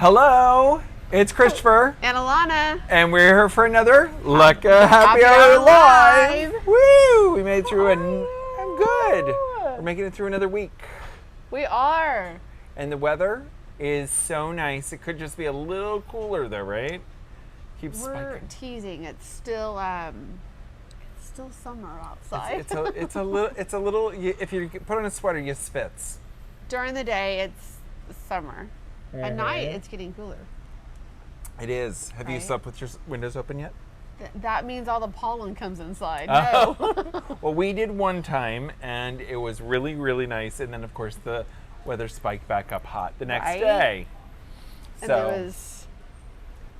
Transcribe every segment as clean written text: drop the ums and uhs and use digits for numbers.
Hello, it's Christopher. And Alana. And we're here for another Lekka Happy Hour Live. Woo! We made it through I'm good. We're making it through another week. We are. And the weather is so nice. It could just be a little cooler though, right? Keeps We're teasing. It's still summer outside. It's a little. If you put on a sweater, you spits. During the day, it's summer. At night, it's getting cooler. It is. Have you slept with your windows open yet? That means all the pollen comes inside. No. No. Well, we did one time, and it was really, really nice. And then, of course, the weather spiked back up hot the next day. And so there was...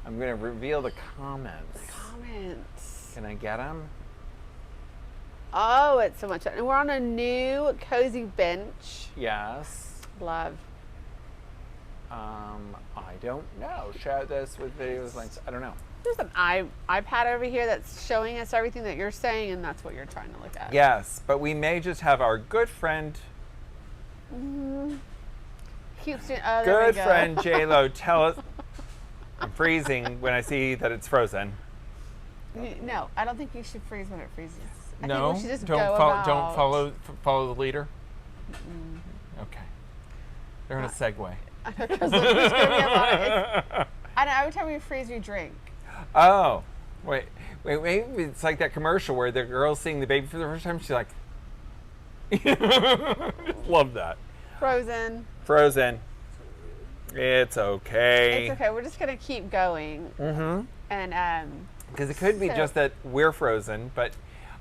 I'm going to reveal the comments. Comments. Can I get them? Oh, it's so much fun. And we're on a new cozy bench. Yes. Love. I don't know. Share this with videos, links. I don't know. There's an iPad over here that's showing us everything that you're saying, and that's what you're trying to look at. Yes, but we may just have our good friend, Keeps doing, good friend J-Lo tell us. I'm freezing when I see that it's frozen. No, I don't think you should freeze when it freezes. I No, think we should just don't go follow the leader. Mm-mm. Okay, they're in a segue. Because there's going to be a lot of and every time we freeze, we drink. Oh, wait. It's like that commercial where the girl's seeing the baby for the first time. She's like, love that. Frozen. It's okay. It's okay. We're just going to keep going. Mm-hmm. And because it could be just that we're frozen, but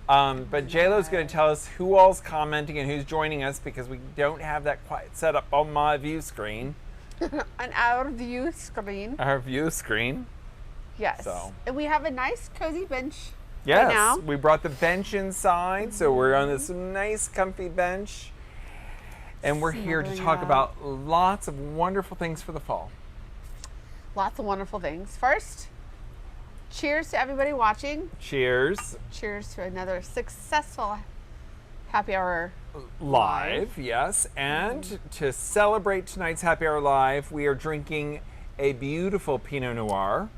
J-Lo's going to tell us who all's commenting and who's joining us because we don't have that quite set up on my view screen. on our view screen. Our view screen. Yes. So. And we have a nice cozy bench. Yes. Right now. We brought the bench inside, so we're on this nice, comfy bench. And we're here to talk about lots of wonderful things for the fall. Lots of wonderful things. First, cheers to everybody watching. Cheers. Cheers to another successful Happy Hour Live, yes. And to celebrate tonight's Happy Hour Live, we are drinking a beautiful Pinot Noir.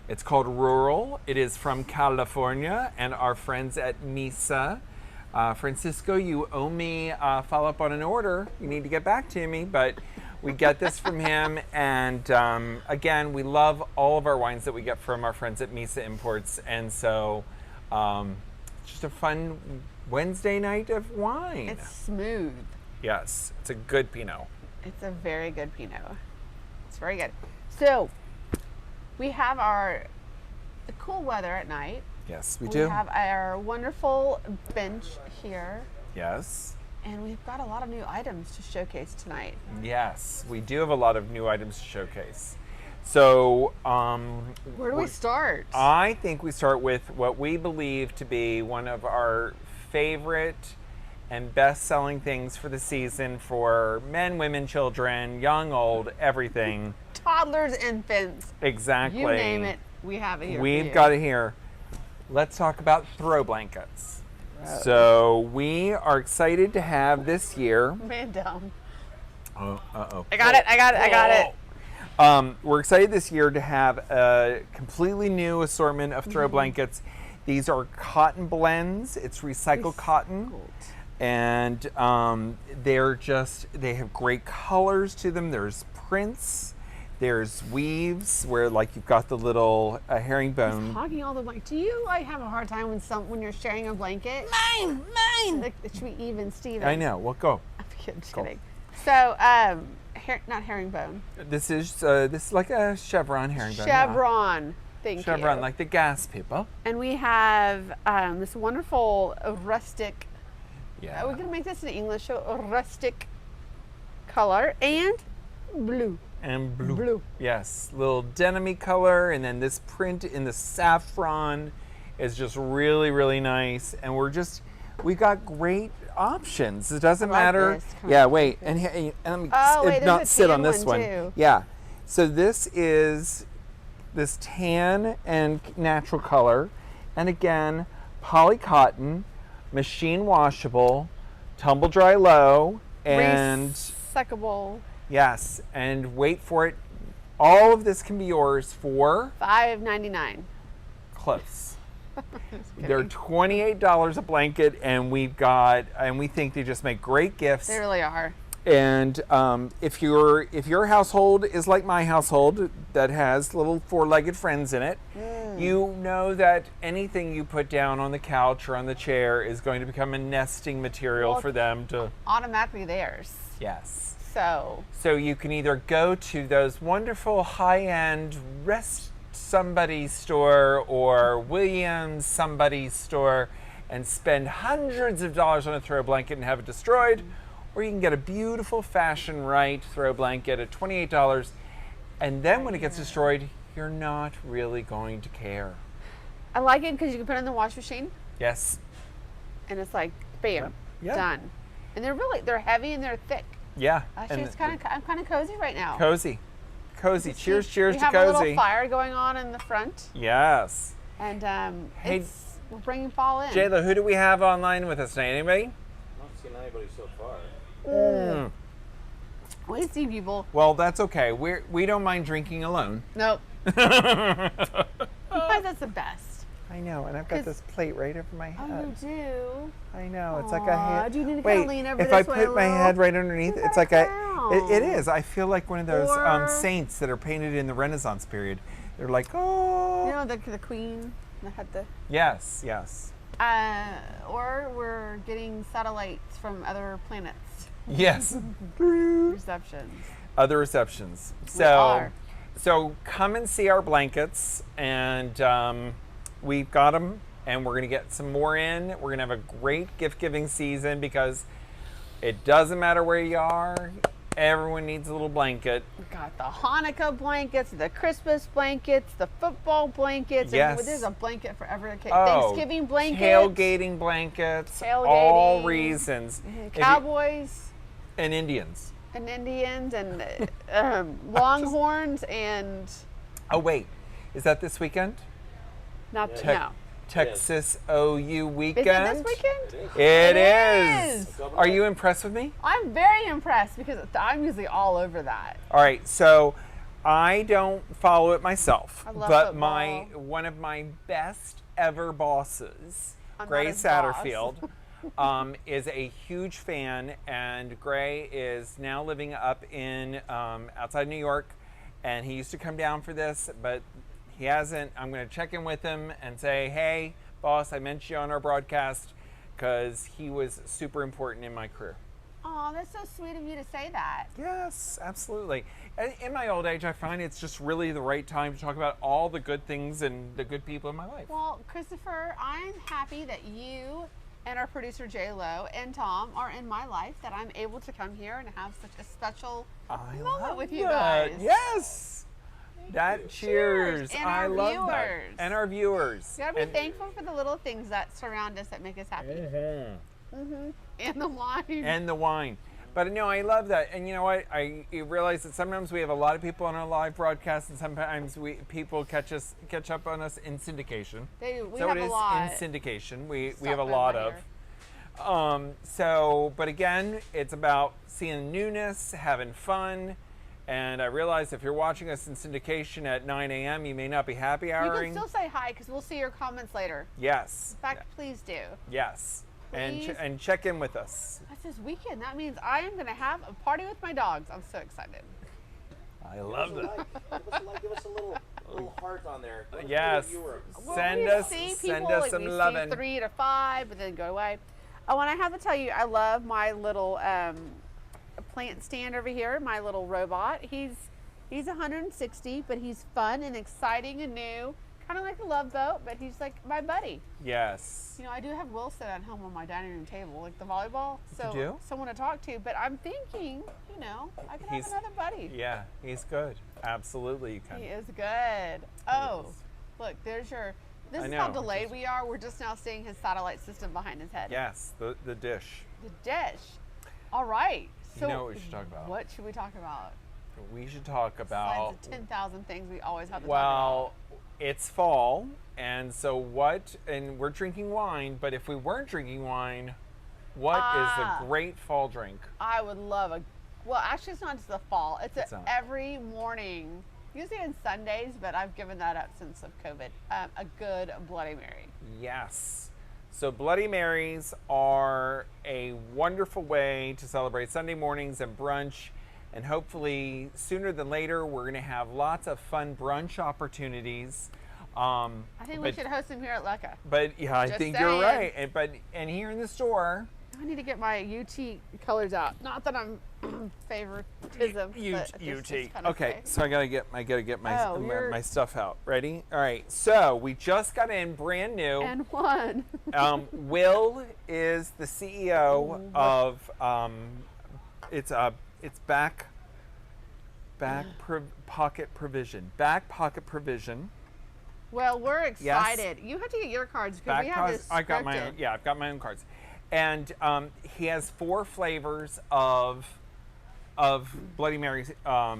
It's called Rural. It is from California and our friends at Misa. Francisco, you owe me a follow-up on an order. You need to get back to me, but we get this from him. And again, we love all of our wines that we get from our friends at Misa Imports. And so it's just a fun Wednesday night of wine. It's smooth. Yes, it's a good Pinot. It's a very good Pinot. It's very good. So we have the cool weather at night. Yes, we do. We have our wonderful bench here. Yes. And we've got a lot of new items to showcase tonight. Yes, we do have a lot of new items to showcase. So, where do we start? I think we start with what we believe to be one of our favorite and best-selling things for the season for men, women, children, young, old, everything. Toddlers, infants. Exactly. You name it, we have it here. We've got it here. Let's talk about throw blankets. So we are excited to have this year. Man down. Oh, uh-oh. I got it. We're excited this year to have a completely new assortment of throw blankets. These are cotton blends. It's recycled cotton. And they have great colors to them. There's prints. There's weaves where like you've got the little herringbone. He's hogging all the blankets. Do you have a hard time when you're sharing a blanket? Mine. Like, it should be even, Steven. I know. Well, go. I'm kidding. So, not herringbone. This is like a chevron herringbone. Chevron. Thank you. Chevron, like the gas people. And we have this wonderful rustic. Yeah. We're gonna make this in English. So a rustic color and blue. And blue. Yes, little denim-y color, and then this print in the saffron is just really, really nice. And we've got great options. It doesn't matter. This. Yeah, wait, and let me not sit on this one. Too. Yeah, so this is this tan and natural color, and again, poly cotton, machine washable, tumble dry low, and recyclable. yes, and wait for it, All of this can be yours for $5.99. close. They're $28 a blanket, and we think they just make great gifts. They really are. And if your household is like my household that has little four-legged friends in it, you know that anything you put down on the couch or on the chair is going to become a nesting material for them to automatically theirs. Yes. So you can either go to those wonderful high-end Rest Somebody store or Williams somebody store and spend hundreds of dollars on a throw blanket and have it destroyed, or you can get a beautiful fashion right throw blanket at $28, and then when it gets destroyed, you're not really going to care. I like it because you can put it in the wash machine. Yes. And it's like, bam, done. And they're heavy and they're thick. Yeah. Actually, I'm kind of cozy right now. Cozy. Cheers to we have cozy. a little fire going on in the front. Yes. And hey, we're bringing fall in. Jayla, who do we have online with us tonight? Anybody? I'm not seeing anybody so far. We see people. Well, that's okay. We don't mind drinking alone. Nope. Sometimes that's the best. I know, and I've got this plate right over my head. Oh, you do? I know. It's like a head. Do you need to kind of lean over if this I way put my head right underneath, it's like it is. I feel like one of those saints that are painted in the Renaissance period. They're like, oh. You know, the queen that had the. Yes. Or we're getting satellites from other planets. Yes. Receptions. Other receptions. So come and see our blankets, and we've got them, and we're going to get some more in. We're going to have a great gift-giving season because it doesn't matter where you are. Everyone needs a little blanket. We've got the Hanukkah blankets, the Christmas blankets, the football blankets. Yes. And there's a blanket for every occasion. Oh, Thanksgiving blankets. Tailgating blankets. Tailgating. All reasons. Cowboys. And Indians. And Indians and Longhorns and... Oh, wait. Is that this weekend? No. Texas OU weekend. Is it this weekend? It is. Are you impressed with me? I'm very impressed because I'm usually all over that. All right, so I don't follow it myself, but football. one of my best ever bosses, Gray his Satterfield, is a huge fan, and Gray is now living up in outside New York, and he used to come down for this, but he hasn't. I'm going to check in with him and say, hey, boss, I mentioned you on our broadcast because he was super important in my career. Oh, that's so sweet of you to say that. Yes, absolutely. In my old age, I find it's just really the right time to talk about all the good things and the good people in my life. Well, Christopher, I'm happy that you and our producer J-Lo and Tom are in my life, that I'm able to come here and have such a special moment with you guys. Yes. Cheers. And I our love viewers. that. And our viewers. You gotta be thankful for the little things that surround us that make us happy. And the wine. And the wine. But no, I love that. And you know what? I realize that sometimes we have a lot of people on our live broadcast, and sometimes people catch up on us in syndication. They do. We so have it a is lot. in syndication. We have a lot of. But again, it's about seeing newness, having fun. And I realize if you're watching us in syndication at 9 a.m., you may not be happy houring. You can still say hi because we'll see your comments later. Yes. In fact, please do. Yes. Please. And check in with us. That's this weekend. That means I am going to have a party with my dogs. I'm so excited. I love that. Give us a little heart on there. Yes. Send us some loving. 3 to 5, but then go away. Oh, and I have to tell you, I love my little plant stand over here, my little robot. He's 160, but he's fun and exciting and new. Kind of like a Love Boat, but he's like my buddy. Yes. You know, I do have Wilson at home on my dining room table, like the volleyball. So you do? Someone to talk to, but I'm thinking, you know, I could have another buddy. Yeah, he's good. Absolutely, you can. He is good. Oh, look, there's your. This is how delayed we are. We're just now seeing his satellite system behind his head. Yes, the dish. The dish. All right. So you know what we should talk about? What should we talk about? We should talk about. Besides the 10,000 things we always have to talk Well, it's fall, and so what? And we're drinking wine, but if we weren't drinking wine, what is a great fall drink? I would love well, actually, it's not just the fall. It's every morning. usually on Sundays, but I've given that up since of COVID. A good Bloody Mary. Yes. So Bloody Marys are a wonderful way to celebrate Sunday mornings and brunch. And hopefully sooner than later, we're going to have lots of fun brunch opportunities. I think we should host them here at Lekka. But yeah, I Just think saying. you're right. And here in the store, I need to get my UT colors out. Not that I'm favoritism. but it's just kind of Okay, so I gotta get my Oh, you're- my stuff out. Ready? All right. So we just got in brand new. And one. Will is the CEO of it's Pocket Provision. Back Pocket Provision. Well, we're excited. You have to get your cards because we have this I got my own. scripted. Yeah, I've got my own cards, and he has 4 flavors of Bloody Mary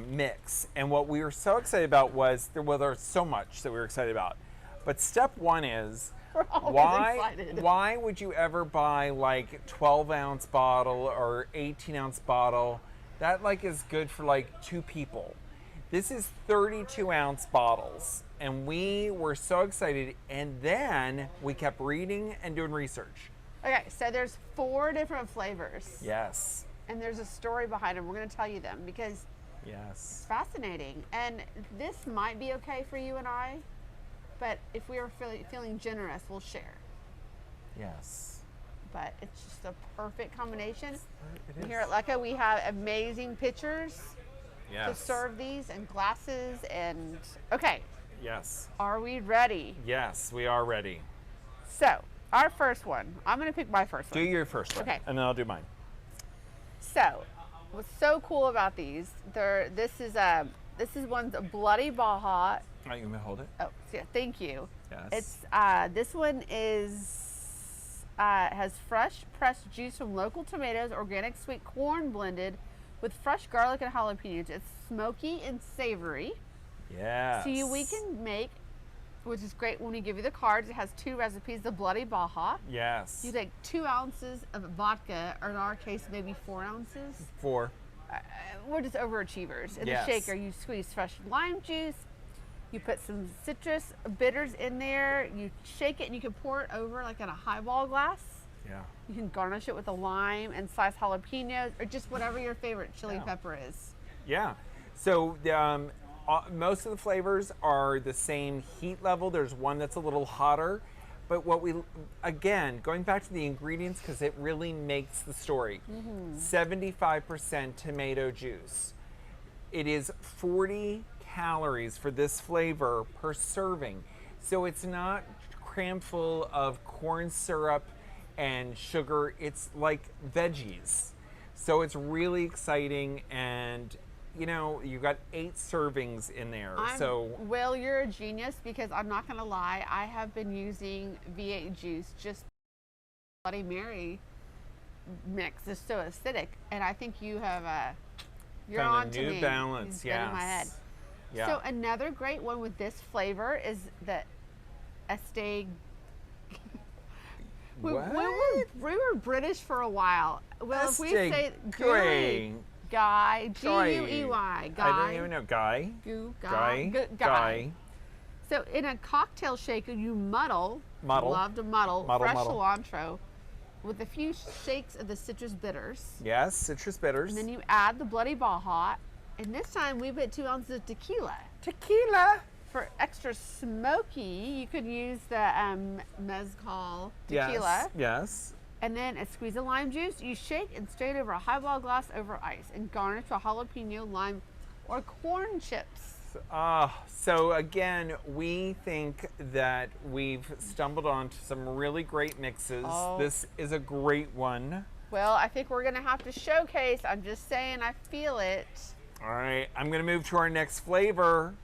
mix. And what we were so excited about was there's so much that we were excited about. But step 1 is We're always excited. why would you ever buy like 12-ounce bottle or 18-ounce bottle? That like is good for like 2 people. This is 32-ounce bottles. And we were so excited, and then we kept reading and doing research. Okay, so there's 4 different flavors. Yes. And there's a story behind them. We're going to tell you them because Yes. it's fascinating. And this might be okay for you and I, but if we are feeling generous, we'll share. Yes. But it's just a perfect combination. It And here at Lekka, we have amazing pitchers to Yes. serve these and glasses. And okay, Yes. are we ready? Yes, we are ready. So, our first one, I'm going to pick my first Do one. your first one. Okay. And then I'll do mine. So, what's so cool about these? This is one's a Bloody Baja. All right, you may hold it. Oh, yeah, thank you. Yes. It's this one has fresh pressed juice from local tomatoes, organic sweet corn blended with fresh garlic and jalapenos. It's smoky and savory. Yes. So we can make, which is great when we give you the cards. It has 2 recipes. The Bloody Baja. Yes. You take 2 ounces of vodka, or in our case, maybe 4 ounces. 4. We're just overachievers. In Yes. the shaker, you squeeze fresh lime juice. You put some citrus bitters in there. You shake it, and you can pour it over like in a highball glass. Yeah. You can garnish it with a lime and sliced jalapenos, or just whatever your favorite chili Yeah. pepper is. Yeah. So most of the flavors are the same heat level. There's one that's a little hotter. But again, going back to the ingredients, because it really makes the story. 75% tomato juice. It is 40 calories for this flavor per serving. So it's not crammed full of corn syrup and sugar. It's like veggies. So it's really exciting, and you've got 8 servings in there. Will, you're a genius, because I'm not going to lie, I have been using V8 juice. Just Bloody Mary mix is so acidic, and I think you have you're found on a to new me. balance. You've been in my head. Yeah. So another great one with this flavor is the Estee. We were British for a while. Well, if we Estee say Guy. Guy, G-U-E-Y, Guy. I don't even know. Guy. Guy. So in a cocktail shaker, you muddle. Love to muddle. Fresh cilantro with a few shakes of the citrus bitters. Yes, citrus bitters. And then you add the Bloody Baja. And this time we put 2 ounces of tequila. Tequila. For extra smoky, you could use the mezcal tequila. Yes. And then a squeeze of lime juice. You shake and strain over a highball glass over ice, and garnish with jalapeno, lime, or corn chips. So again, we think that we've stumbled onto some really great mixes. Oh. This is a great one. Well, I think we're gonna have to showcase. I'm just saying, I feel it. All right, I'm gonna move to our next flavor.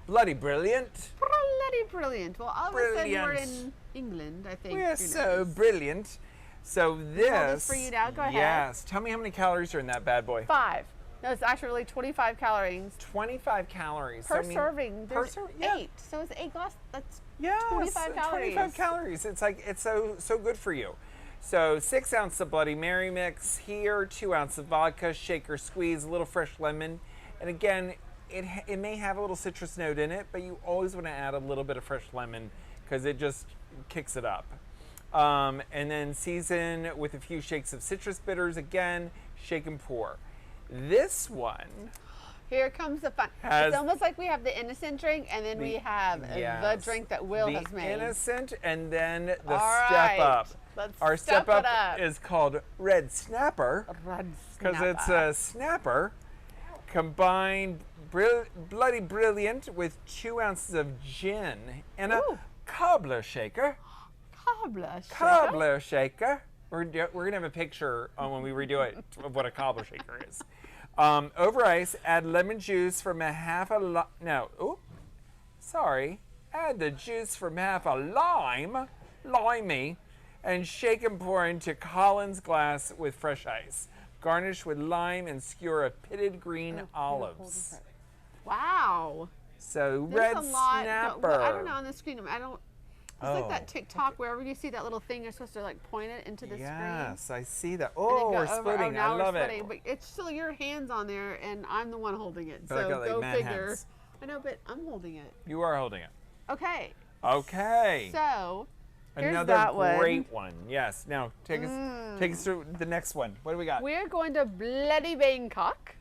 Bloody brilliant. Bloody brilliant. Well, all of a sudden we're Brilliant. in England, I think. We're Who so knows? brilliant. So this. Hold this for you now. Go ahead. Yes. Tell me how many calories are in that bad boy. 5. No, it's actually 25 calories 25 calories. per So, serving. per There's ser- 8. So it's 8 glass. That's Yes, 25 calories. 25 calories. It's like it's so good for you. So 6 ounces of Bloody Mary mix here, 2 ounces of vodka, shaker, squeeze, a little fresh lemon, and again, it may have a little citrus note in it, but you always want to add a little bit of fresh lemon because it just kicks it up. And then season with a few shakes of citrus bitters. Again, shake and pour. This one Here comes the fun. has It's almost like we have the innocent drink, and then we have the yes, drink that Will has the made. innocent, and then the All step right, up. let's Our step step it up. is called Red Snapper Red because it's snapper. a snapper combined bloody brilliant with 2 ounces of gin and a Ooh. cobbler shaker. cobbler shaker. Cobbler shaker. We're gonna have a picture when we redo it of what a cobbler shaker is. Over ice, add lemon juice from a half a Add the juice from half a limey, and shake and pour into Collins glass with fresh ice. Garnish with lime and skewer of pitted green olives. Wow. So There's red a lot. snapper. Well, I don't know on the screen. I don't. It's like Oh. that TikTok wherever you see that little thing, you're supposed to like point it into the screen. Yes, I see that. and then Oh, go we're over. splitting. Oh, now I we're love splitting. it. But it's still your hands on there, and I'm the one holding it. But I So got, like, go man figure. hands. I know, but I'm holding it. You are holding it. Okay. Okay. So here's Another that one. great one. Yes. Now take us through the next one. What do we got? We're going to bloody Bangkok.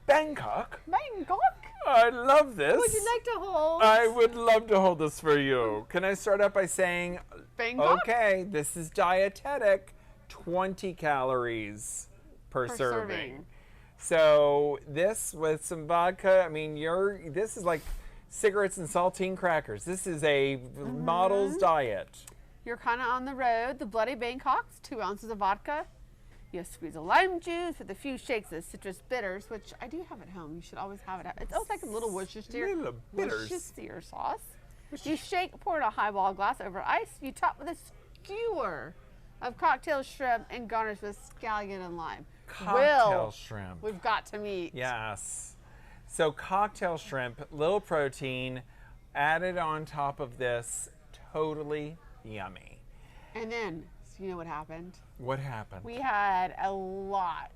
Bangkok. Bangkok. I love this. Would you like to hold? I would love to hold this for you. Can I start out by saying, Bangkok? okay, this is dietetic, 20 calories per Per serving. serving. So this with some vodka, I mean, this is like cigarettes and saltine crackers. This is a model's diet. You're kind of on the road. The bloody Bangkoks, 2 ounces of vodka. You squeeze a lime juice with a few shakes of citrus bitters, which I do have at home. You should always have it. It's almost like a little Worcestershire sauce. You shake, pour in a highball glass over ice. You top with a skewer of cocktail shrimp and garnish with scallion and lime. Cocktail Will, shrimp. we've got to meet. Yes. So cocktail shrimp, little protein, added on top of this, totally yummy. And then, so you know what happened? What happened? We had a lot.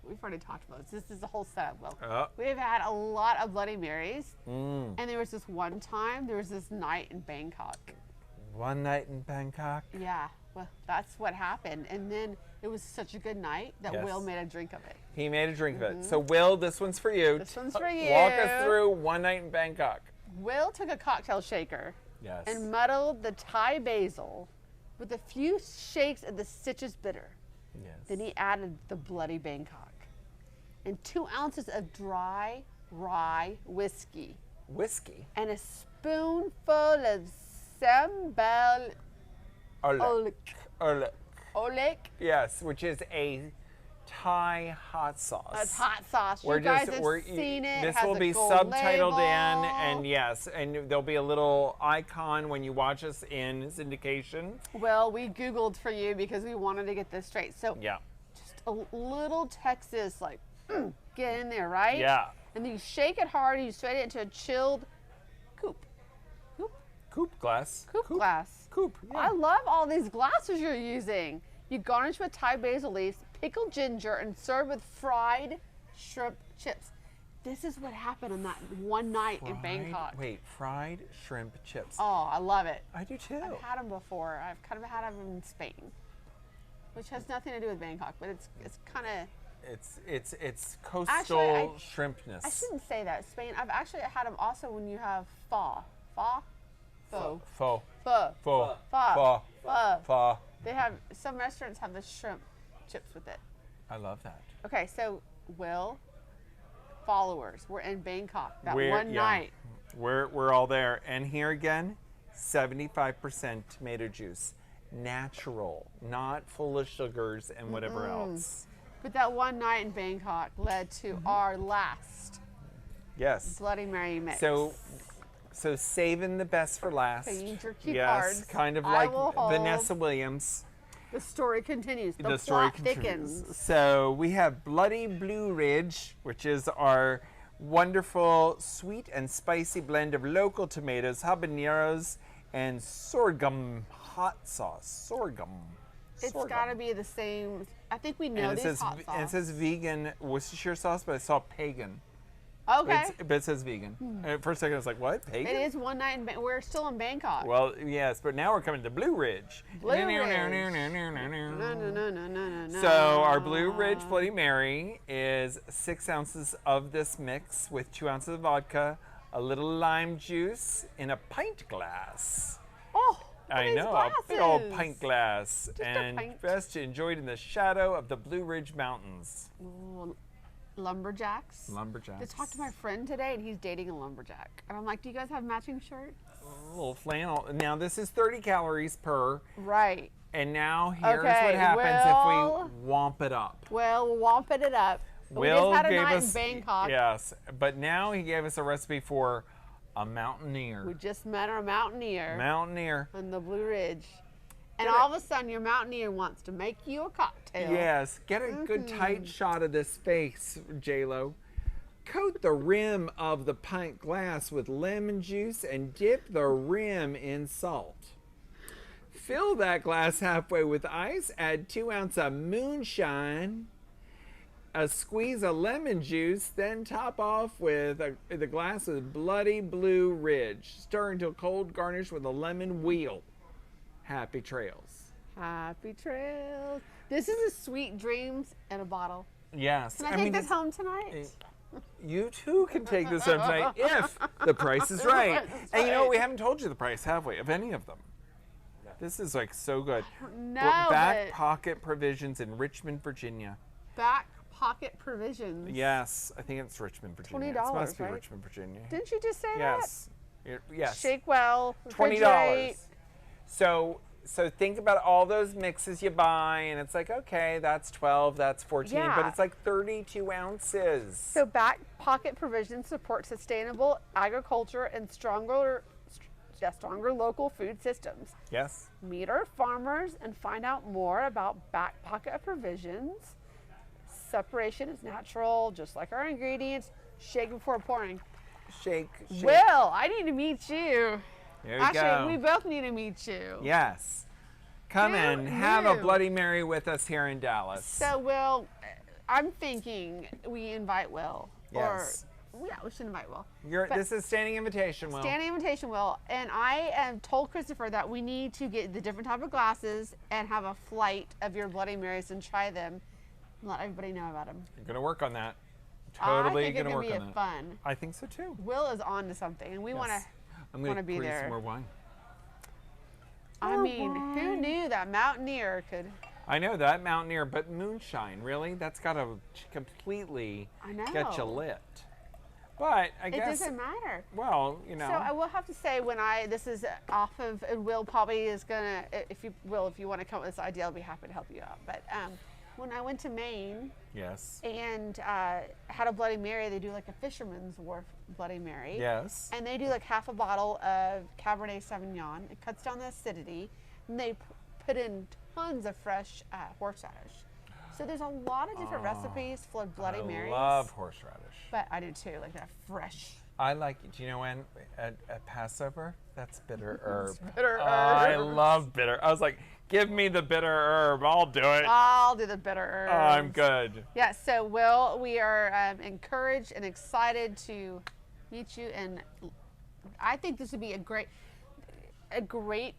We've already talked about this. This is the whole setup. Well, we've had a lot of Bloody Marys. And there was this one time, there was this night in Bangkok. One night in Bangkok. Yeah, well, that's what happened. And then it was such a good night that Yes. Will made a drink of it. He made a drink of it. So Will, this one's for you. This one's for you. Walk us through one night in Bangkok. Will took a cocktail shaker Yes. and muddled the Thai basil with a few shakes of the citrus bitter. Yes. Then he added the bloody Bangkok and 2 ounces of dry rye whiskey Whiskey. and a spoonful of sambal Olek. Olek. oleg. Yes, which is a Thai hot sauce. That's hot sauce. We're You guys just- have we're- seen it. This has will a be gold subtitled label. in, and yes, and there'll be a little icon when you watch us in syndication. Well, we Googled for you because we wanted to get this straight. So Yeah. just a little Texas, like, get in there, right? Yeah. And then you shake it hard and you straight it into a chilled coupe. Coupe glass. Coupe glass. Coupe. I love all these glasses you're using. You garnish with Thai basil leaves, pickled ginger, and serve with fried shrimp chips. This is what happened on that one night in Bangkok. Wait, fried shrimp chips. Oh, I love it. I do too. I've had them before. I've kind of had them in Spain, which has nothing to do with Bangkok, but it's kind of. It's coastal Actually, shrimpness. I shouldn't say that. Spain. I've actually had them also when you have pho. Pho. Pho. Pho. Pho. Pho. Pho. Pho. Pho. They have some restaurants have the shrimp chips with it. I love that. Okay, so Will, followers, we're in Bangkok that We're- one yeah. night. We're all there, and here again, 75% tomato juice, natural, not full of sugars and whatever else. But that one night in Bangkok led to Mm-hmm. our last Yes. Bloody Mary mix. So saving the best for last. Okay, use your cue yes, cards. kind of I like will hold. Vanessa Williams. The story continues. The story plot continues. thickens. So we have Bloody Blue Ridge, which is our wonderful sweet and spicy blend of local tomatoes, habaneros, and sorghum hot sauce. Sorghum. It's got to be the same. I think we know And it these says hot sauce. and it says vegan Worcestershire sauce, but I saw pagan. Okay. But it says vegan. And for a second, I was like, what? Pagan? It is one night in we're still in Bangkok. Well, yes, but now we're coming to Blue Ridge. Blue Ridge. No. So our Blue Ridge Bloody Mary is 6 ounces of this mix with 2 ounces of vodka, a little lime juice in a pint glass. Oh, I these know, a big old glasses. pint glass. a And pint. best enjoyed in the shadow of the Blue Ridge Mountains. Ooh, lumberjacks. Lumberjacks. I talked to my friend today, and he's dating a lumberjack. And I'm like, do you guys have matching shirts? A little flannel. Now, this is 30 calories per. Right. And now here's Okay, what happens well- if we womp it up. Well, we're womping it up. We Will just had a gave night us, in Bangkok. Yes, but now he gave us a recipe for a mountaineer. We just met our mountaineer Mountaineer. on the Blue Ridge. And Get all of a sudden, your mountaineer wants to make you a cocktail. Yes, get a good tight shot of this face, J-Lo. Coat the rim of the pint glass with lemon juice and dip the rim in salt. Fill that glass halfway with ice, add 2 ounces of moonshine, a squeeze of lemon juice, then top off with the glass of Bloody Blue Ridge. Stir until cold, garnish with a lemon wheel. Happy trails. Happy trails. This is a Sweet Dreams in a bottle. Yes. Can I take this home tonight? You too can take this home tonight if the price is right. And you know what? We haven't told you the price, have we, of any of them? This is like so good. No, Back but Pocket Provisions in Richmond, Virginia. Back Pocket Provisions. Yes, I think it's Richmond, Virginia. It $20, must be right? Richmond, Virginia. Didn't you just say Yes. Yes. that? Shake well. $20. refrigerate. So think about all those mixes you buy, and it's like, okay, that's 12, that's 14, but Yeah. it's like 32 ounces. So Back Pocket Provisions support sustainable agriculture and stronger local food systems. Yes. Meet our farmers and find out more about Back Pocket Provisions. Separation is natural, just like our ingredients. Shake before pouring. Shake. Will, I need to meet you. There you Actually, go. we both need to meet you. Yes. Come Who in, have a knew? Bloody Mary with us here in Dallas. So, Will, I'm thinking we invite Will. Yes. Or, yeah, we should invite Will. This is standing invitation, Will. Standing invitation, Will. And I told Christopher that we need to get the different type of glasses and have a flight of your Bloody Marys and try them and let everybody know about them. I'm gonna work on that. I Totally think it's gonna going work to be on that. fun. I think so too. Will is on to something, and we want Yes. to. I'm gonna wanna be pour you there. some more wine. I mean, who knew that Mountaineer could? I know that Mountaineer, but moonshine, really? That's gotta completely I know. get you lit. But I It guess, doesn't matter. well, you know. So I will have to say this is off of, and Will probably is gonna, if you want to come up with this idea, I'll be happy to help you out. But when I went to Maine Yes. and had a Bloody Mary, they do like a Fisherman's Wharf Bloody Mary. Yes. And they do like half a bottle of Cabernet Sauvignon. It cuts down the acidity, and they put in tons of fresh horseradish. So there's a lot of different recipes for Bloody Marys. I love horseradish. But I do too, like that fresh. I like, do you know when, at Passover, that's bitter herb. Bitter herb. I love bitter. I was like, give me the bitter herb. I'll do it. I'll do the bitter herbs. I'm good. Yeah, so Will, we are encouraged and excited to meet you, and I think this would be a great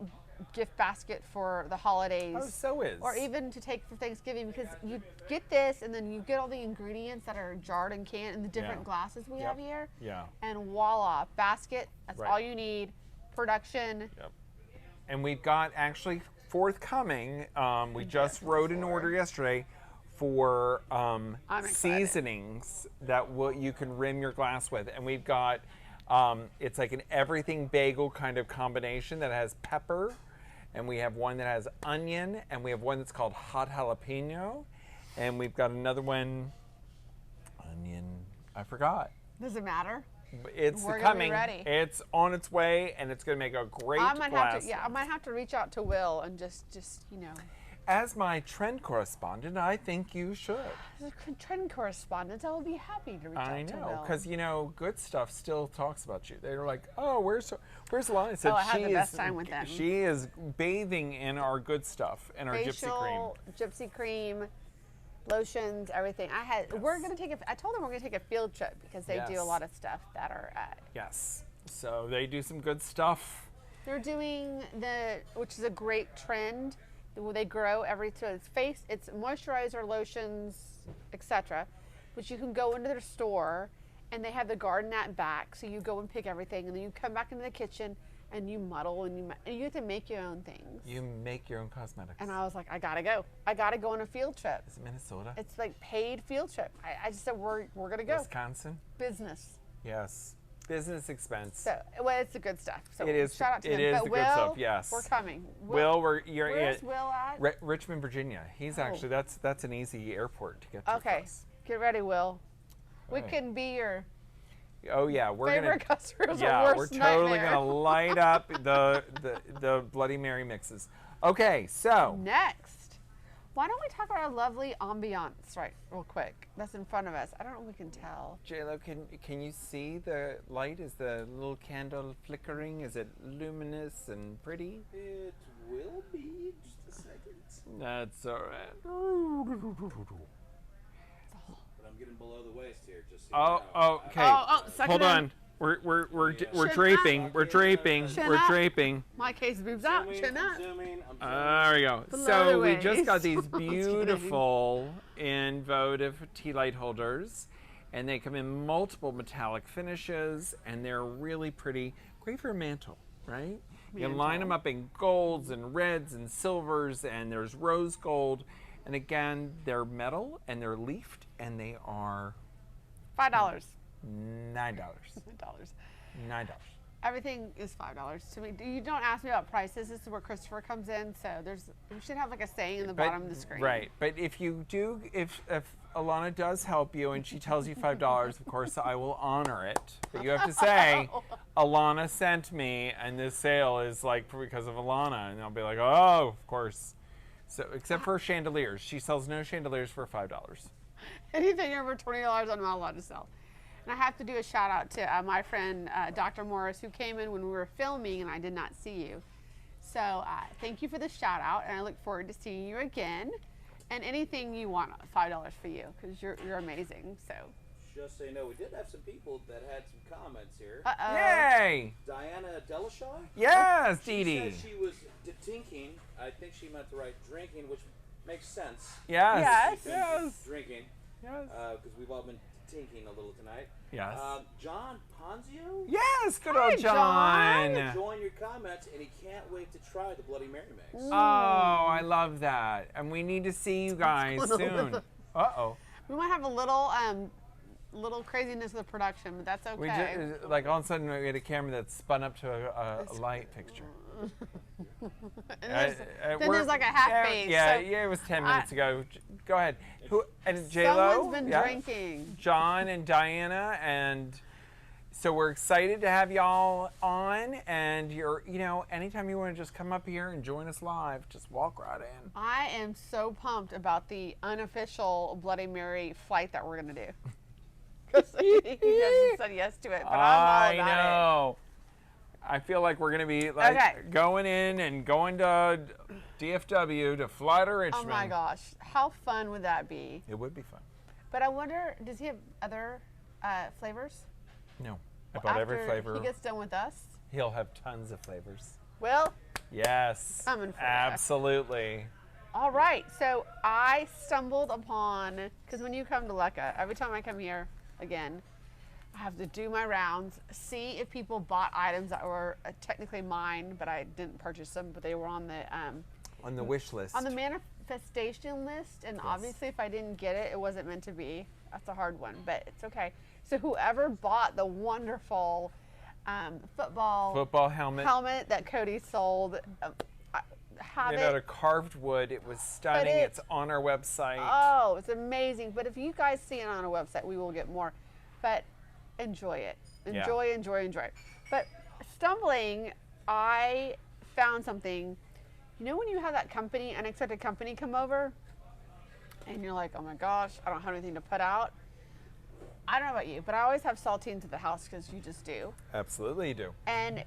gift basket for the holidays. Oh, so is. Or even to take for Thanksgiving, because you get this and then you get all the ingredients that are jarred and canned in the different Yeah. glasses we have here. Yeah. And voila, basket, that's Right. all you need. Production. Yep. And we've got actually forthcoming, we just wrote an order yesterday for I'm excited. seasonings that you can rim your glass with. And we've got, it's like an everything bagel kind of combination that has pepper. And we have one that has onion. And we have one that's called hot jalapeno. And we've got another one, onion, I forgot. Does it matter? It's We're gonna be coming. ready. It's on its way, and it's going to make a great I might glass. have to, yeah, I might have to reach out to Will and just As my trend correspondent, I think you should. as a trend correspondent, I will be happy to reach I out to know, Will. because good stuff still talks about you. They're like, "Oh, where's Lana?" I said, Oh, I had "She the best is- time with them. She is bathing in our good stuff and our gypsy cream." Facial, gypsy cream, lotions, everything. We're gonna take I told them we're gonna take a field trip because they do a Yes. lot of stuff that are. Yes. So they do some good stuff. They're doing which is a great trend. They grow so it's face, it's moisturizer, lotions, etc. But you can go into their store, and they have the garden at back. So you go and pick everything, and then you come back into the kitchen and you muddle and you have to make your own things. You make your own cosmetics. And I was like, I gotta go. I gotta go on a field trip. Is it Minnesota? It's like paid field trip. I just said we're gonna go. Wisconsin? Business. Yes. Business expense. So well, it's the good stuff. So It is- shout out to it them. is But the Will, good stuff, yes. We're coming. Will, where's Will at? Richmond, Virginia. He's actually that's an easy airport to get to. for Okay, us. get ready, Will. We Right. can be your Oh yeah, we're favorite gonna. customers. Yeah, worst we're totally nightmare. gonna light up the Bloody Mary mixes. Okay, so Next, why don't we talk about our lovely ambiance real quick? That's in front of us. I don't know if we can tell. JLo, can you see the light? Is the little candle flickering? Is it luminous and pretty? It will be just a second. That's all right. But I'm getting below the waist here, just so Oh, you know. okay. suck Hold it in. on. We're Chin draping. up. We're draping. Chin We're up. draping. My case boobs out. Zooming, Chin I'm up. zooming, I'm zooming. There we go. Below So the we just got waist. these Just kidding. beautiful in votive tea light holders, and they come in multiple metallic finishes, and they're really pretty. Great for a mantle, right? You can line them up in golds and reds and silvers, and there's rose gold. And again, they're metal and they're leafed, and they are $5. $9. $5. $9. Everything is $5 to me. You don't ask me about prices. This is where Christopher comes in. So we should have like a saying in the bottom of the screen. Right, but if you do, if Alana does help you and she tells you $5, of course I will honor it. But you have to say, Alana sent me, and this sale is like because of Alana, and I'll be like, oh, of course. So except for chandeliers, she sells no chandeliers for $5. Anything over $20, I'm not allowed to sell. And I have to do a shout out to my friend Dr. Morris, who came in when we were filming and I did not see you. So thank you for the shout out, and I look forward to seeing you again. And anything you want, $5 for you, because you're amazing. So. Just so you know, we did have some people that had some comments here. Uh-oh. Yay! Diana Delishaw? Yes, She Dee said Dee. she was tinking. I think she meant to write drinking, which makes sense. Yes. Yes. She's been Yes. drinking, Yes. because we've all been tinking a little tonight. Yes. John Ponzio? Yes, good Hi, old John. John. Join your comments, and he can't wait to try the Bloody Mary mix. Oh, I love that. And we need to see you guys going on soon. with Uh-oh. We might have a little craziness with the production, but that's We okay. just, like all of a sudden we had a camera that spun up to a light fixture. And there's, then we're- there's like a half yeah, face. Yeah, so yeah, it was 10 minutes ago. Go ahead. Who and J-Lo? someone's been Yeah. drinking. John and Diana, and so we're excited to have y'all on. And anytime you want to just come up here and join us live, just walk right in. I am so pumped about the unofficial Bloody Mary flight that we're gonna do. Because he hasn't said yes to it, but I'm all I about know. I feel like we're gonna be like Okay. going in and going to DFW to fly to it. Richmond. Oh my gosh, how fun would that be? It would be fun. But I wonder, does he have other flavors? No, I bought every After flavor. he gets done with us? He'll have tons of flavors. Well, Yes, Coming for ya. absolutely. all right. So I stumbled upon, because when you come to Lekka, every time I come here again, I have to do my rounds, see if people bought items that were technically mine, but I didn't purchase them, but they were on the On the wish list. manifestation list. And obviously, if I didn't get it, it wasn't meant to be. That's a hard one, but it's okay. So whoever bought the wonderful football helmet. that Cody sold, I have Made it. out of carved wood. It was stunning. it- It's on our website. Oh, it's amazing. But if you guys see it on our website, we will get more. But enjoy it. Yeah. Enjoy. But stumbling, I found something. You know when you have that unexpected company come over, and you're like, oh my gosh, I don't have anything to put out? I don't know about you, but I always have saltines at the house because you just do. Absolutely, you do. And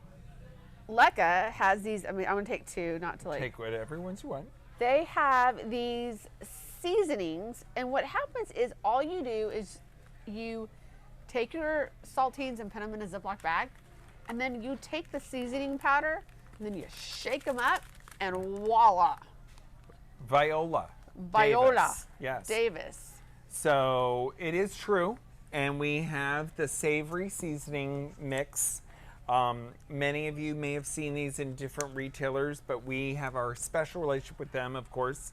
Lekka has these, I'm going to take two, not to like. Take whatever ones you want. They have these seasonings, and what happens is all you do is you take your saltines and put them in a Ziploc bag, and then you take the seasoning powder and then you shake them up, and voila. Viola. Viola Yes. Davis. So it is true, and we have the savory seasoning mix. Many of you may have seen these in different retailers, but we have our special relationship with them, of course,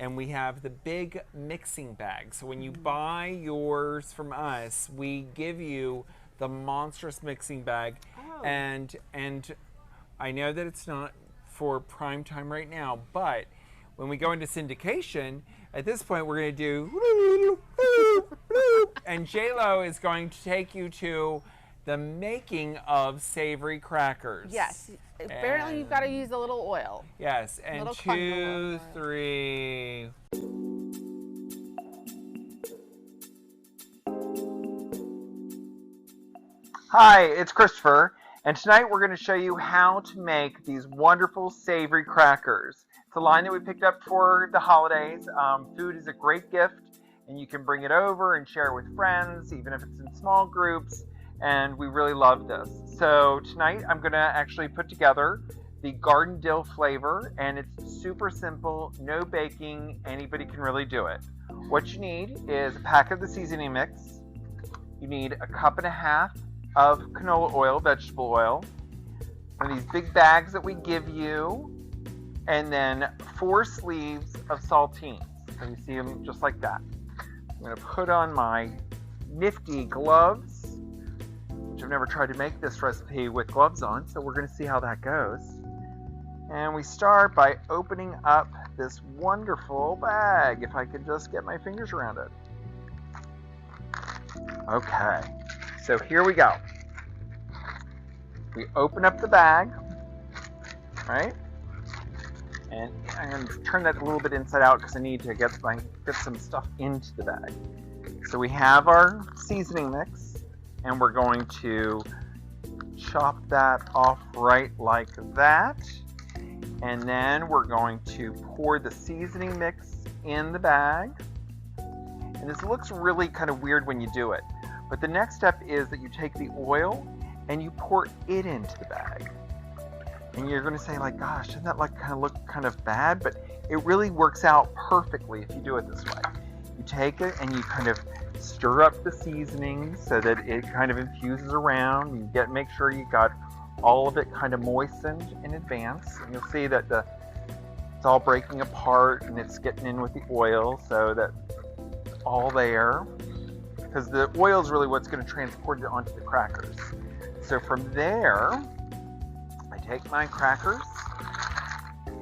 and we have the big mixing bag. So when you buy yours from us, we give you the monstrous mixing bag. Oh. And I know that it's not for prime time right now, but when we go into syndication, at this point we're going to do and J-Lo is going to take you to the making of savory crackers. Yes. Apparently you've got to use a little oil. Yes, and Little 2, 3. Hi, it's Christopher, and tonight we're going to show you how to make these wonderful savory crackers. It's a line that we picked up for the holidays. Food is a great gift, and you can bring it over and share it with friends, even if it's in small groups, and we really love this. So tonight I'm going to actually put together the garden dill flavor, and it's super simple, no baking, anybody can really do it. What you need is a pack of the seasoning mix. You need a 1.5 cups of canola oil, vegetable oil, one of these big bags that we give you, and then 4 sleeves of saltines. So you see them just like that. I'm going to put on my nifty gloves, which I've never tried to make this recipe with gloves on, so we're going to see how that goes. And we start by opening up this wonderful bag, if I could just get my fingers around it. Okay, so here we go. We open up the bag, right? And I'm going to turn that a little bit inside out because I need to get some stuff into the bag. So we have our seasoning mix, and we're going to chop that off right like that. And then we're going to pour the seasoning mix in the bag. And this looks really kind of weird when you do it. But the next step is that you take the oil and you pour it into the bag. And you're going to say, like, gosh, doesn't that look kind of bad? But it really works out perfectly if you do it this way. You take it and you kind of stir up the seasoning so that it kind of infuses around. You make sure you got all of it kind of moistened in advance. And you'll see that it's all breaking apart and it's getting in with the oil so that it's all there. Because the oil is really what's going to transport it onto the crackers. So from there, I take my crackers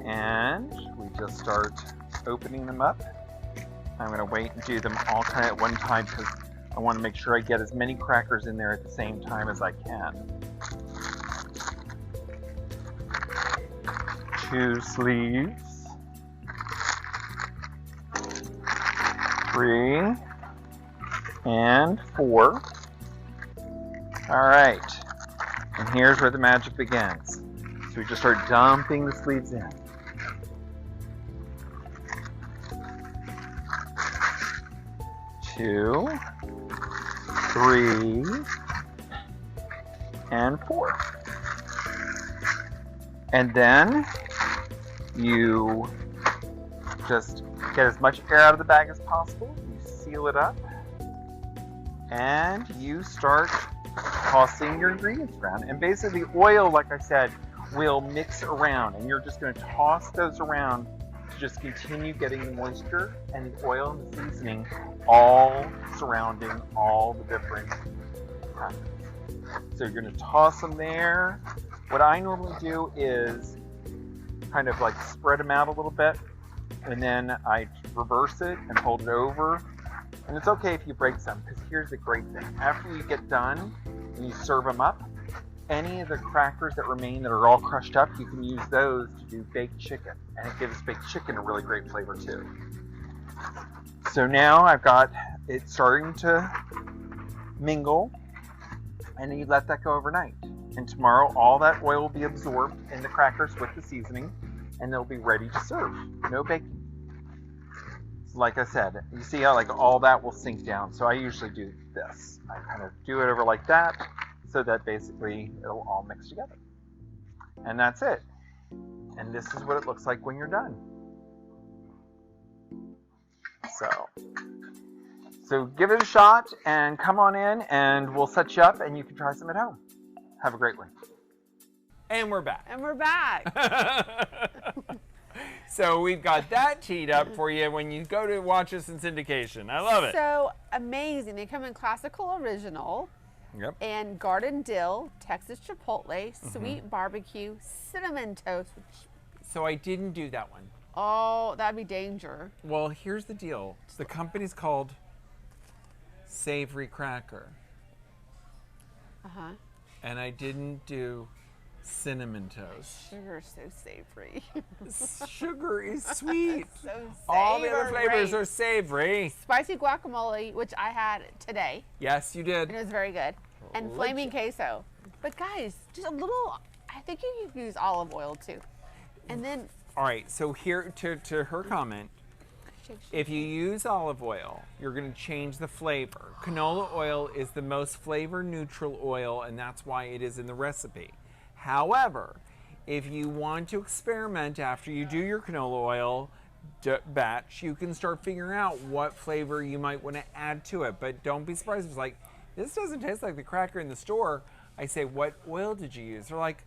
and we just start opening them up. I'm going to wait and do them all kind of at one time because I want to make sure I get as many crackers in there at the same time as I can. 2 sleeves. 3 and 4. All right, and here's where the magic begins. So we just start dumping the sleeves in. Two, 3, and 4. And then you just get as much air out of the bag as possible. You seal it up. And you start tossing your ingredients around. And basically the oil, like I said, will mix around. And you're just going to toss those around to just continue getting the moisture and the oil and the seasoning all surrounding all the different crackers. So you're going to toss them there. What I normally do is kind of like spread them out a little bit. And then I reverse it and hold it over. And it's okay if you break some, because here's the great thing. After you get done and you serve them up, any of the crackers that remain that are all crushed up, you can use those to do baked chicken. And it gives baked chicken a really great flavor too. So now I've got it starting to mingle, and then you let that go overnight. And tomorrow all that oil will be absorbed in the crackers with the seasoning, and they'll be ready to serve. No baking. Like I said, you see how like all that will sink down. So I usually do this. I kind of do it over like that so that basically it'll all mix together. And that's it. And this is what it looks like when you're done. So give it a shot and come on in and we'll set you up and you can try some at home. Have a great one. And we're back. And we're back. So we've got that teed up for you when you go to watch us in syndication. I love it. So amazing. They come in classical original. Yep. And garden dill, Texas chipotle, sweet barbecue, cinnamon toast. So I didn't do that one. Oh, that'd be danger. Well, here's the deal. The company's called Savory Cracker. Uh-huh. And I didn't do cinnamon toast. Sugar's so savory. Sugar is sweet. So savory. All the other flavors are savory. Spicy guacamole, which I had today. Yes, you did. And it was very good. And flaming queso. But guys, just a little, I think you could use olive oil too. And then. All right, so here to her comment, if you use olive oil, you're going to change the flavor. Canola oil is the most flavor neutral oil, and that's why it is in the recipe. However, if you want to experiment after you do your canola oil batch, you can start figuring out what flavor you might want to add to it. But don't be surprised if it's like, this doesn't taste like the cracker in the store. I say, what oil did you use? They're like,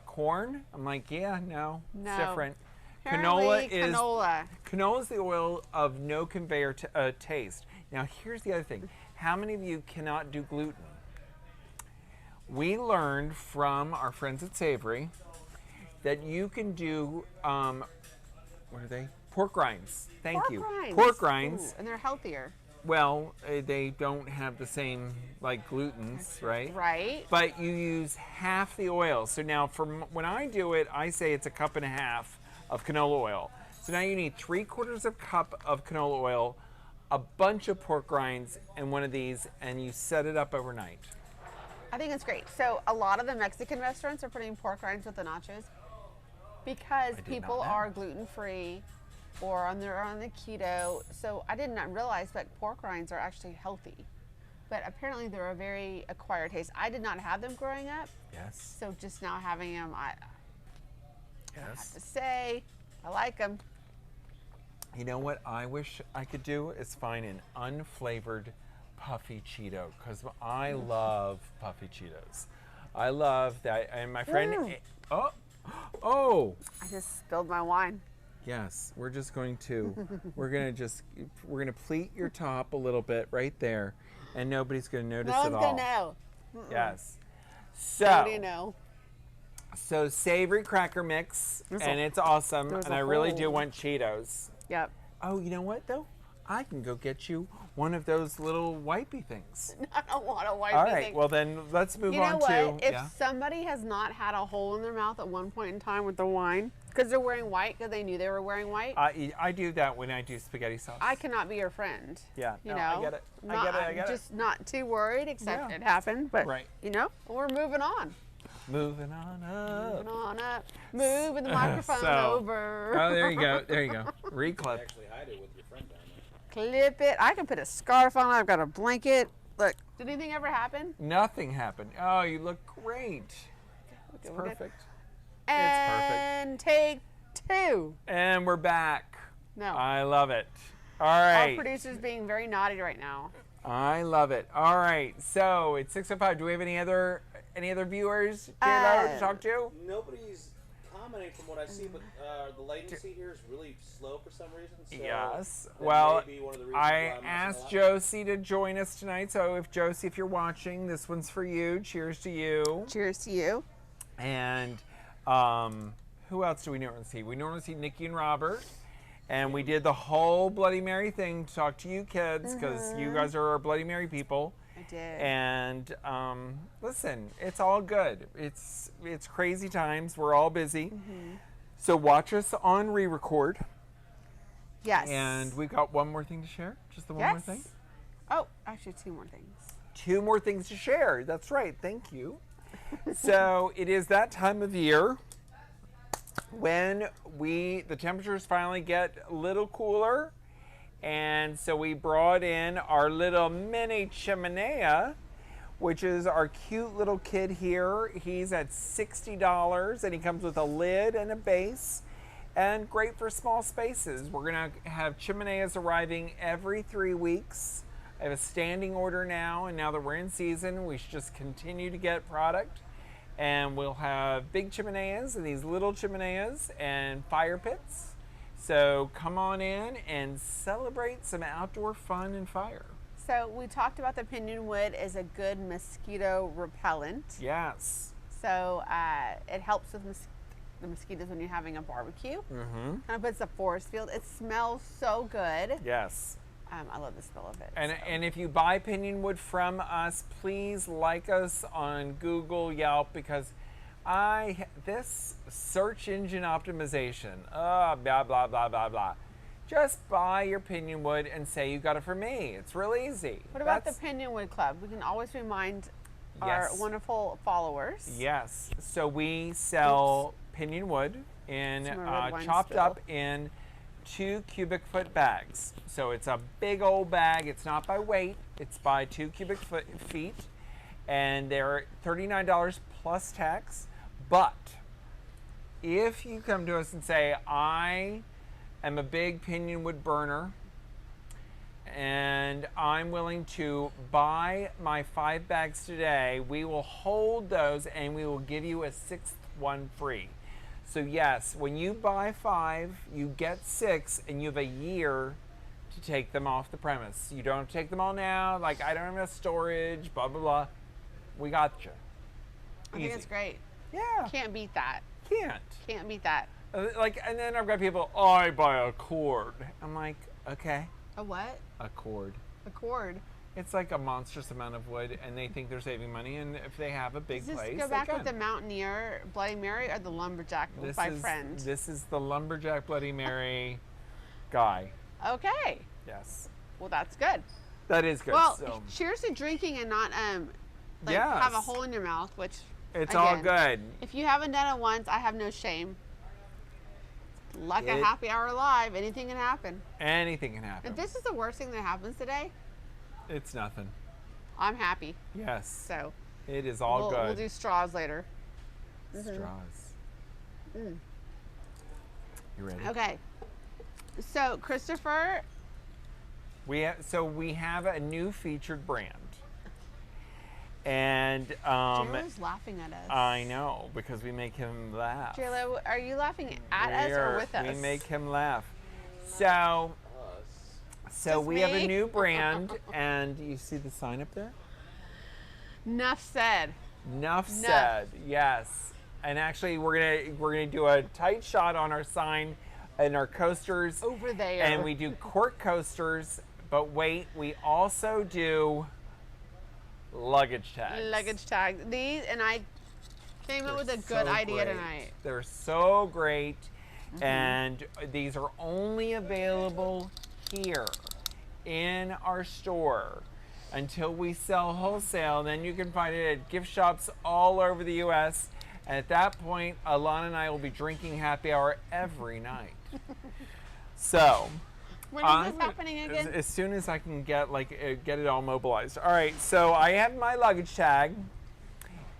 corn? I'm like, yeah, no, it's different. Canola is the oil of no conveyor taste. Now, here's the other thing. How many of you cannot do gluten? We learned from our friends at Savory that you can do, what are they? Pork rinds. Thank you. Pork rinds. Ooh, and they're healthier. Well, they don't have the same like glutens, right? Right. But you use half the oil. So now when I do it, I say it's 1.5 cups of canola oil. So now you need 3/4 cup of canola oil, a bunch of pork rinds, and one of these, and you set it up overnight. I think it's great. So a lot of the Mexican restaurants are putting pork rinds with the nachos because people are gluten-free or on the keto. So I did not realize that pork rinds are actually healthy. But apparently they're a very acquired taste. I did not have them growing up. Yes. So just now having them, I have Yes. to say, I like them. You know what I wish I could do is find an unflavored puffy Cheeto, because I love puffy Cheetos. I love that. And my friend, oh, I just spilled my wine. yes, we're just going to, we're gonna pleat your top a little bit right there, and nobody's gonna notice No at one's all. gonna know. Yes. How do you So, know? so savory cracker mix, and it's awesome, and I really do want Cheetos. Yep. Oh, you know what though? I can go get you one of those little wipey things. I don't want a white All right, thing. well then let's move You know on what? to. If somebody has not had a hole in their mouth at one point in time with the wine, because they're wearing white, because they knew they were wearing white, I do that when I do spaghetti sauce. I cannot be your friend. Yeah, You no, know, I get it. I Not- get it. I I'm get it. just not too worried, except Yeah. it happened. But Right. you know, we're moving on. Moving on up. Moving on up. Moving the microphone So- over. Oh, there you go. There you go. Reclip. Actually hide it with your friend down there. Clip it. I can put a scarf on. I've got a blanket. Look, did anything ever happen? Nothing happened. Oh, you look great. It's We're good. perfect. And take two. And we're back. No. I love it. All Our right. producer's being very naughty right now. I love it. All right. So it's 6:05. Do we have any other viewers to talk to? Nobody's commenting from what I see, but the latency here is really slow for some reason. So Yes. that Well, may be one of the reasons I why I'm missing asked a lot. Josie to join us tonight. So if Josie, if you're watching, this one's for you. Cheers to you. Cheers to you. And who else do we normally see? We normally see Nikki and Robert. And we did the whole Bloody Mary thing to talk to you kids, because you guys are our Bloody Mary people. I did. And listen, it's all good. It's crazy times. We're all busy. So watch us on re-record. Yes. And we got one more thing to share. Just the one more thing. Oh, actually, two more things. 2 more things to share. That's right. Thank you. So it is that time of year. when the temperatures finally get a little cooler, and so we brought in our little mini chimenea, which is our cute little kid here. He's at $60, and he comes with a lid and a base, and great for small spaces. We're gonna have chimeneas arriving every 3 weeks. I have a standing order now, and now that we're in season, we should just continue to get product. And we'll have big chimeneas and these little chimeneas and fire pits. So come on in and celebrate some outdoor fun and fire. So we talked about the pinon wood as a good mosquito repellent. Yes. So it helps with the mosquitoes when you're having a barbecue. Mm-hmm. Kind of puts a forest field. It smells so good. Yes. I love the smell of it. And if you buy pinon wood from us, please like us on Google, Yelp, because this search engine optimization, blah, blah, blah, blah, blah. Just buy your pinon wood and say you got it from me. It's real easy. What about the Pinon Wood Club? We can always remind our wonderful followers. Yes. So we sell pinon wood in chopped up in 2 cubic foot bags. So it's a big old bag. It's not by weight. It's by 2 cubic feet. And they're $39 plus tax. But if you come to us and say, I am a big pinon wood burner and I'm willing to buy my 5 bags today, we will hold those and we will give you a 6th one free. So yes, when you buy 5, you get 6, and you have a year to take them off the premise. You don't have to take them all now. Like, I don't have enough storage, blah, blah, blah. We got you. I think it's great. Yeah. Can't beat that. Can't beat that. And then I've got people, I buy a cord. I'm like, okay. A what? A cord. A cord. It's like a monstrous amount of wood, and they think they're saving money. And if they have a big Does this place, go back they with the Mountaineer Bloody Mary or the Lumberjack by Friend? This is the Lumberjack Bloody Mary guy. Okay. Yes. Well, that's good. That is good. Well, so. cheers to drinking and not Yes. have a hole in your mouth, which It's again, all good. If you haven't done it once, I have no shame. Like a happy hour live, anything can happen. Anything can happen. If this is the worst thing that happens today, It's nothing. I'm happy. Yes. So It is all good. We'll do straws later. Straws. You ready? Okay. So Christopher, We have a new featured brand. And JLo's laughing at us. I know, because we make him laugh. JLo, are you laughing at us or with us? We make him laugh. So Just we have a me? new brand, and you see the sign up there? Enough said. Enough said. Yes. And actually, we're gonna do a tight shot on our sign and our coasters Over there. And we do cork coasters. But wait, we also do luggage tags. Luggage tags. These, and I came up with a good idea tonight. They're so great, and these are only available here in our store until we sell wholesale. Then you can find it at gift shops all over the U.S. And at that point, Alana and I will be drinking happy hour every night. So. When is this happening again? As soon as I can get it all mobilized. All right, so I have my luggage tag,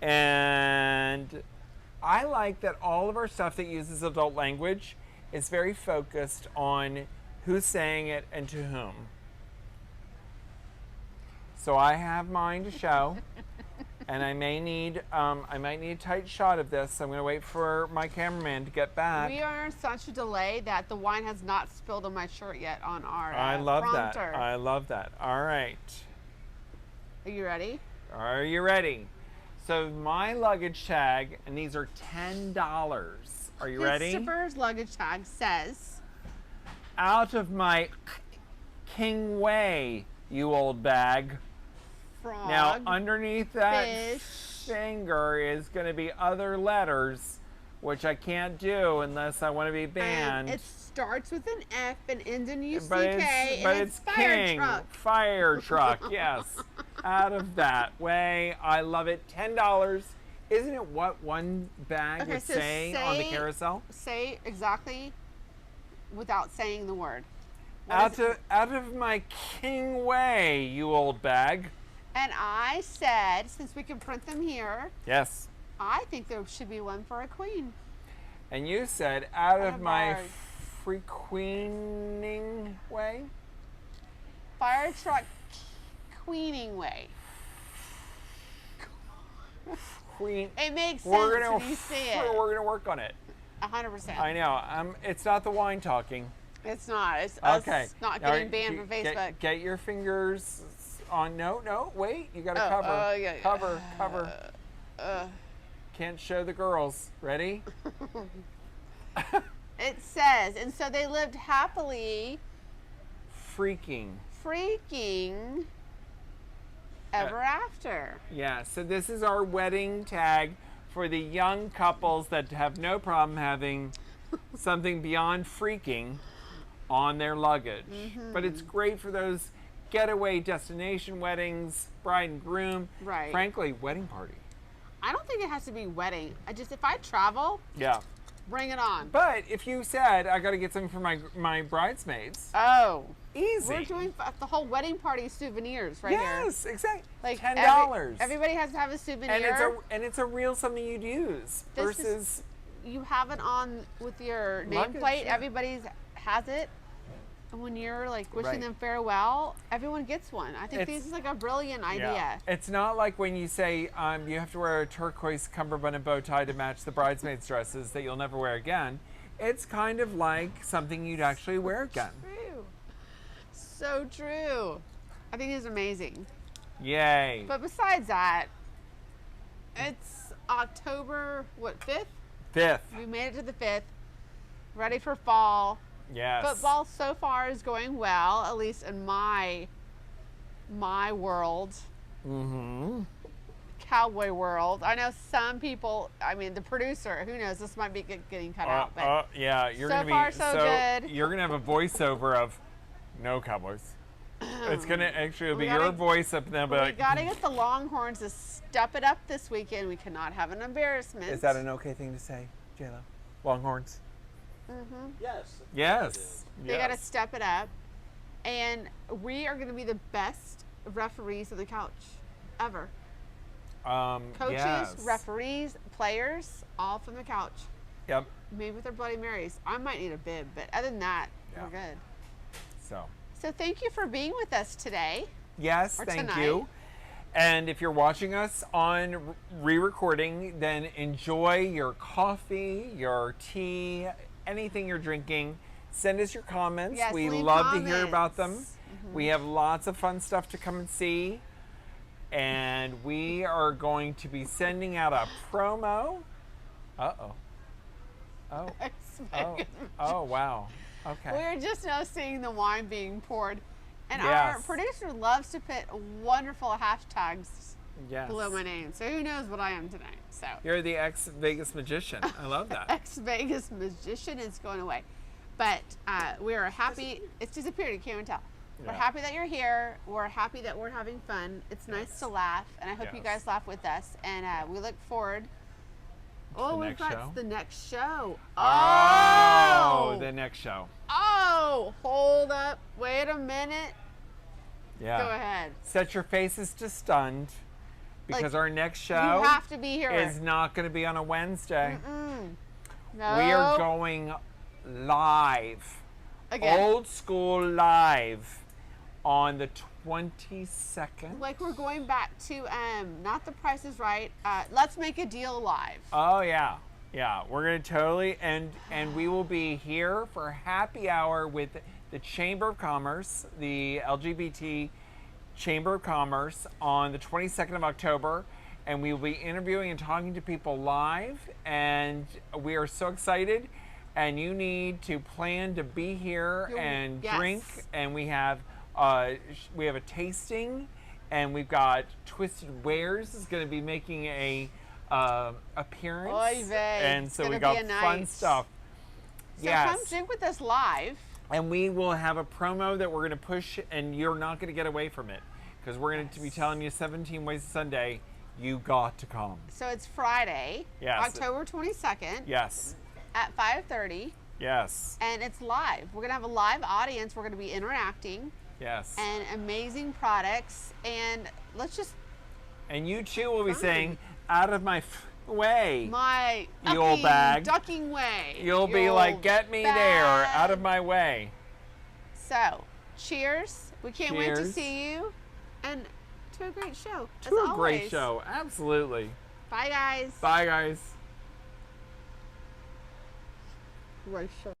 and I like that all of our stuff that uses adult language is very focused on who's saying it and to whom. So I have mine to show, and I might need a tight shot of this. I'm going to wait for my cameraman to get back. We are in such a delay that the wine has not spilled on my shirt yet on our I love prompter. that. I love that. All right. Are you ready? Are you ready? So my luggage tag, and these are $10. Are you ready? Christopher's luggage tag says, Out of my king way, you old bag. frog. Now, underneath that fish. finger is going to be other letters, which I can't do unless I want to be banned. It starts with an F and ends in UCK, But and it's fire king. truck. Fire truck, yes. Out of that way. I love it. $10. Isn't it what one bag Okay, would so say on the say- carousel? Say exactly without saying the word. What Out is it? of my king way, you old bag. And I said, since we can print them here, Yes. I think there should be one for a queen. And you said, out of of my ours. free queening way? Fire truck queening way. Queen. It makes sense We're gonna when you say it. we're gonna work on it. 100%. I know. It's not the wine talking. It's not. It's us Okay. not Now, getting banned from Facebook. Get your fingers on. No, wait. You got to Oh, cover. oh, yeah, yeah. Cover. Can't show the girls. Ready? It says, and so they lived happily, Freaking. freaking ever after. Yeah. So this is our wedding tag for the young couples that have no problem having something beyond freaking on their luggage. But it's great for those getaway destination weddings, bride and groom. Right. Frankly, wedding party. I don't think it has to be wedding. If I travel, Yeah. bring it on. But if you said, I got to get something for my bridesmaids, Oh. easy. We're doing the whole wedding party souvenirs right here. Yes, exactly. Like $10. Everybody has to have a souvenir. and it's a real something you'd use This is- versus You have it on with your Luggage, nameplate. yeah. Everybody's has it. And when you're like wishing Right. them farewell, everyone gets one. I think It's- this is like a brilliant idea. It's not like when you say you have to wear a turquoise cummerbund and bow tie to match the bridesmaids' dresses that you'll never wear again. It's kind of like something you'd actually wear again. True. So true. I think it's amazing. Yay. But besides that, it's October, 5th? 5th. We made it to the 5th. Ready for fall. Yes. Football so far is going well, at least in my world. Mm-hmm. Cowboy world. I know some people, I mean, the producer, who knows, this might be getting cut out. But Yeah, you're so gonna be far, so good. You're gonna have a voiceover of no Cowboys. It's gonna actually We be gotta- your voice up there, we but got to get the Longhorns to step it up this weekend. We cannot have an embarrassment. is that an okay thing to say, JLo? Longhorns. Yes. Yes. They got to step it up. And we are going to be the best referees of the couch ever. Coaches, yes. referees, players, all from the couch. Yep. Maybe with their Bloody Marys. I might need a bib, but other than that, Yeah. we're good. So. So thank you for being with us today. Yes, Or thank tonight. you. And if you're watching us on re-recording, then enjoy your coffee, your tea, anything you're drinking. Send us your comments. Yes, We leave love to hear about them. comments. We have lots of fun stuff to come and see. And we are going to be sending out a promo. Uh-oh. Oh, wow. Okay. We're just now seeing the wine being poured. And our Yes. producer loves to put wonderful hashtags Yes. below my name. So who knows what I am tonight. So You're the ex-Vegas magician. I love that. ex-Vegas magician is going away. But we are happy. It's disappeared. You can't even tell. We're Yeah. happy that you're here. We're happy that we're having fun. It's nice to laugh. And I hope you Yes. guys laugh with us. And we look forward. Oh, we've next got show? the next show. Oh, the next show. Oh, hold up. Wait a minute. Yeah. Go ahead. Set your faces to stunned because Like, our next You show have to be here. is not going to be on a Wednesday. No. We are going live, Again. old school live on the 22nd. Like we're going back to not The Price is Right. Let's Make a Deal live. Oh yeah, yeah. We're gonna totally and we will be here for happy hour with the Chamber of Commerce, the LGBT Chamber of Commerce on the 22nd of October, and we will be interviewing and talking to people live, and we are so excited. And you need to plan to be here and yes. drink, and we have a tasting, and we've got Twisted Wares is going to be making a appearance, Oy vey. and It's so we gonna got be a fun night. stuff. So come drink with us live. And we will have a promo that we're going to push, and you're not going to get away from it because we're going to be telling you 17 ways to Sunday. You got to come. So it's Friday, Yes. October 22nd Yes. at 5:30, Yes. and it's live. We're gonna have a live audience. We're gonna be interacting Yes. and amazing products. And let's just And you too will be Fun. saying, out of my way. my You old bag. ducking way. You'll You be like, old get me bag." there, out of my way. So, cheers. We can't wait to Cheers. see you. And to a great show. To as a great always. show. Absolutely. Bye, guys. Bye, guys. Great show.